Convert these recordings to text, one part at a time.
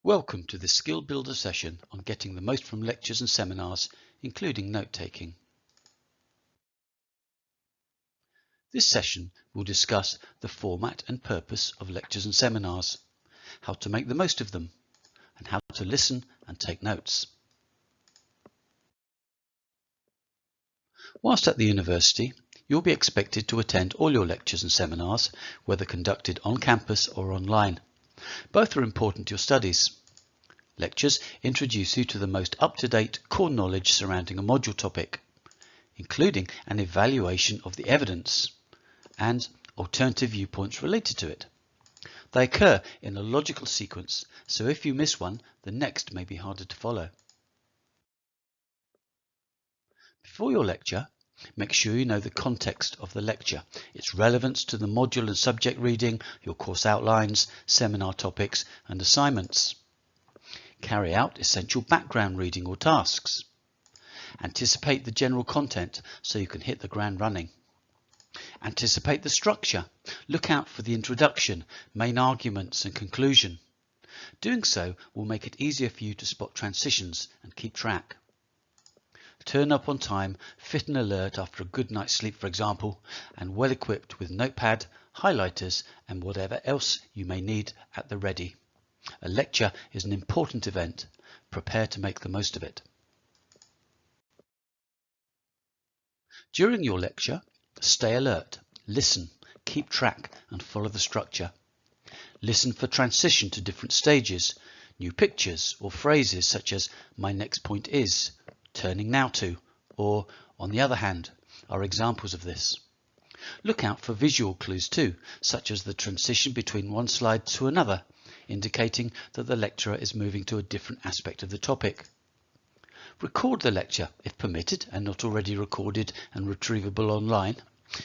Welcome to the Skill Builder session on getting the most from lectures and seminars, including note-taking. This session will discuss the format and purpose of lectures and seminars, how to make the most of them, and how to listen and take notes. Whilst at the university, you'll be expected to attend all your lectures and seminars, whether conducted on campus or online. Both are important to your studies. Lectures introduce you to the most up-to-date core knowledge surrounding a module topic, including an evaluation of the evidence and alternative viewpoints related to it. They occur in a logical sequence, so if you miss one, the next may be harder to follow. Before your lecture, make sure you know the context of the lecture, its relevance to the module and subject reading, your course outlines, seminar topics and assignments. Carry out essential background reading or tasks. Anticipate the general content so you can hit the ground running. Anticipate the structure. Look out for the introduction, main arguments and conclusion. Doing so will make it easier for you to spot transitions and keep track. Turn up on time, fit and alert after a good night's sleep, for example, and well equipped with notepad, highlighters and whatever else you may need at the ready. A lecture is an important event. Prepare to make the most of it. During your lecture, stay alert, listen, keep track and follow the structure. Listen for transition to different stages, new pictures or phrases such as "my next point is," "turning now to," or "on the other hand" are examples of this. Look out for visual clues too, such as the transition between one slide to another, indicating that the lecturer is moving to a different aspect of the topic. Record the lecture, if permitted and not already recorded and retrievable online,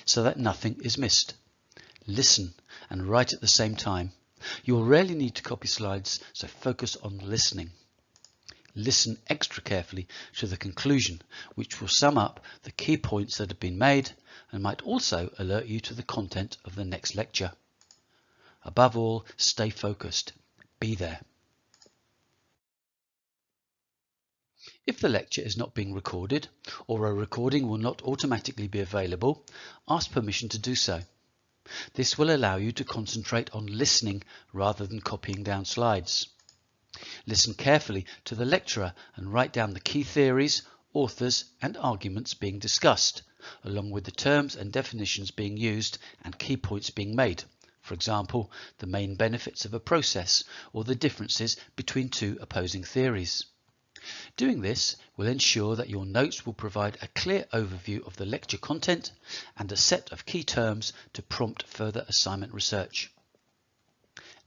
so that nothing is missed. Listen and write at the same time. You will rarely need to copy slides, so focus on listening. Listen extra carefully to the conclusion, which will sum up the key points that have been made and might also alert you to the content of the next lecture. Above all, stay focused. Be there. If the lecture is not being recorded, or a recording will not automatically be available, ask permission to do so. This will allow you to concentrate on listening rather than copying down slides. Listen carefully to the lecturer and write down the key theories, authors and arguments being discussed, along with the terms and definitions being used and key points being made. For example, the main benefits of a process or the differences between two opposing theories. Doing this will ensure that your notes will provide a clear overview of the lecture content and a set of key terms to prompt further assignment research.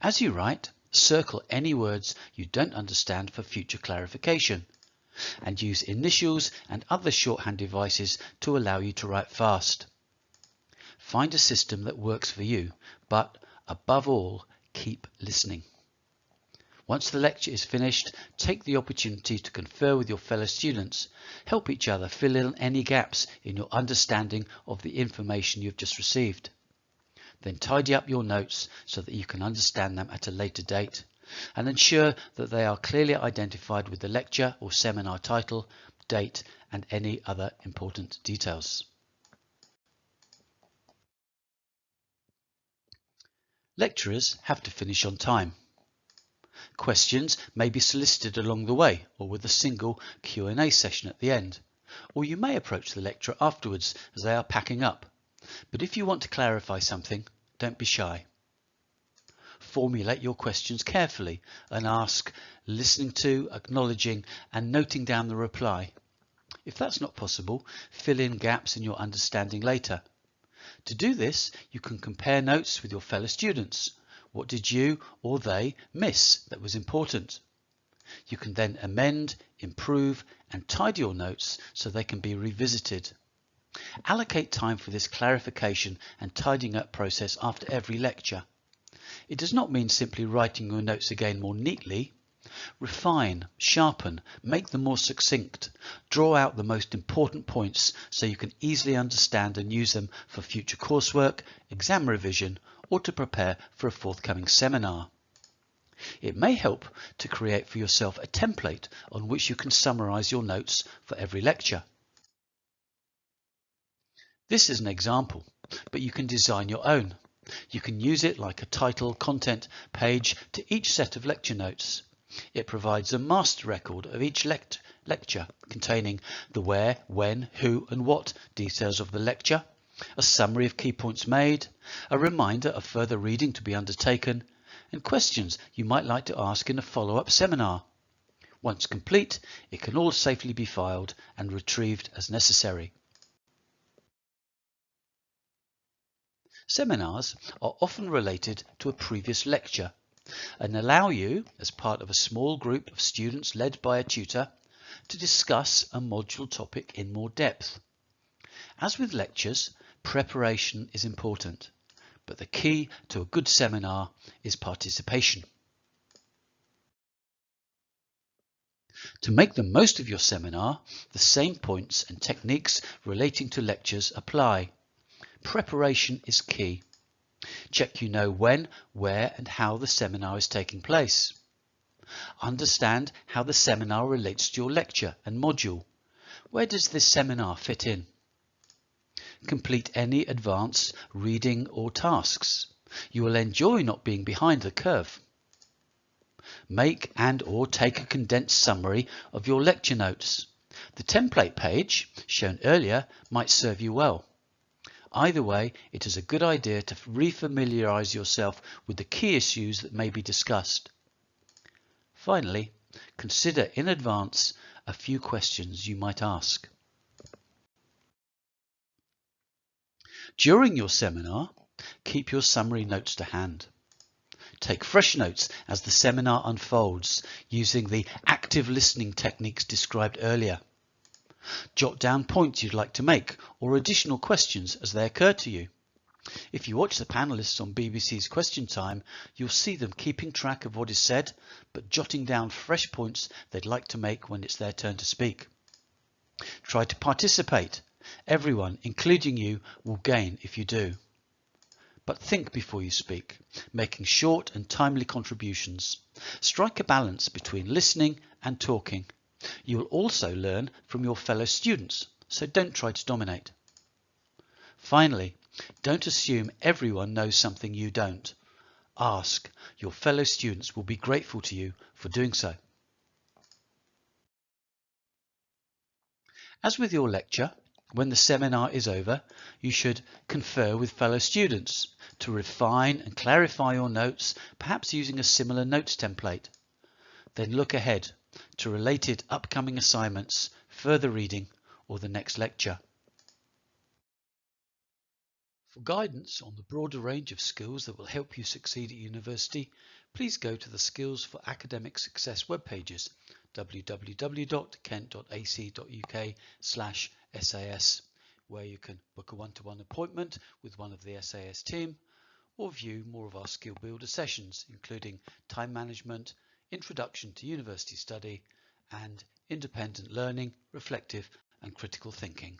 As you write, circle any words you don't understand for future clarification, and use initials and other shorthand devices to allow you to write fast. Find a system that works for you, but above all, keep listening. Once the lecture is finished, take the opportunity to confer with your fellow students. Help each other fill in any gaps in your understanding of the information you've just received. Then tidy up your notes so that you can understand them at a later date, and ensure that they are clearly identified with the lecture or seminar title, date, and any other important details. Lecturers have to finish on time. Questions may be solicited along the way or with a single Q&A session at the end, or you may approach the lecturer afterwards as they are packing up. But if you want to clarify something, don't be shy. Formulate your questions carefully and ask, listening to, acknowledging and noting down the reply. If that's not possible, fill in gaps in your understanding later. To do this, you can compare notes with your fellow students. What did you or they miss that was important? You can then amend, improve and tidy your notes so they can be revisited. Allocate time for this clarification and tidying up process after every lecture. It does not mean simply writing your notes again more neatly. Refine, sharpen, make them more succinct. Draw out the most important points so you can easily understand and use them for future coursework, exam revision, or to prepare for a forthcoming seminar. It may help to create for yourself a template on which you can summarize your notes for every lecture. This is an example, but you can design your own. You can use it like a title content page to each set of lecture notes. It provides a master record of each lecture containing the where, when, who and what details of the lecture, a summary of key points made, a reminder of further reading to be undertaken, and questions you might like to ask in a follow-up seminar. Once complete, it can all safely be filed and retrieved as necessary. Seminars are often related to a previous lecture and allow you, as part of a small group of students led by a tutor, to discuss a module topic in more depth. As with lectures, preparation is important, but the key to a good seminar is participation. To make the most of your seminar, the same points and techniques relating to lectures apply. Preparation is key. Check you know when, where and how the seminar is taking place. Understand how the seminar relates to your lecture and module. Where does this seminar fit in? Complete any advanced reading or tasks. You will enjoy not being behind the curve. Make and/or take a condensed summary of your lecture notes. The template page shown earlier might serve you well. Either way, it is a good idea to refamiliarize yourself with the key issues that may be discussed. Finally, consider in advance a few questions you might ask. During your seminar, keep your summary notes to hand. Take fresh notes as the seminar unfolds using the active listening techniques described earlier. Jot down points you'd like to make or additional questions as they occur to you. If you watch the panelists on BBC's Question Time, you'll see them keeping track of what is said, but jotting down fresh points they'd like to make when it's their turn to speak. Try to participate. Everyone, including you, will gain if you do. But think before you speak, making short and timely contributions. Strike a balance between listening and talking. You will also learn from your fellow students, so don't try to dominate. Finally, don't assume everyone knows something you don't. Ask. Your fellow students will be grateful to you for doing so. As with your lecture, when the seminar is over, you should confer with fellow students to refine and clarify your notes, perhaps using a similar notes template. Then look ahead to related upcoming assignments, further reading, or the next lecture. For guidance on the broader range of skills that will help you succeed at university, please go to the Skills for Academic Success webpages, www.kent.ac.uk/SAS, where you can book a one-to-one appointment with one of the SAS team, or view more of our Skill Builder sessions, including time management, introduction to university study, and independent learning, reflective and critical thinking.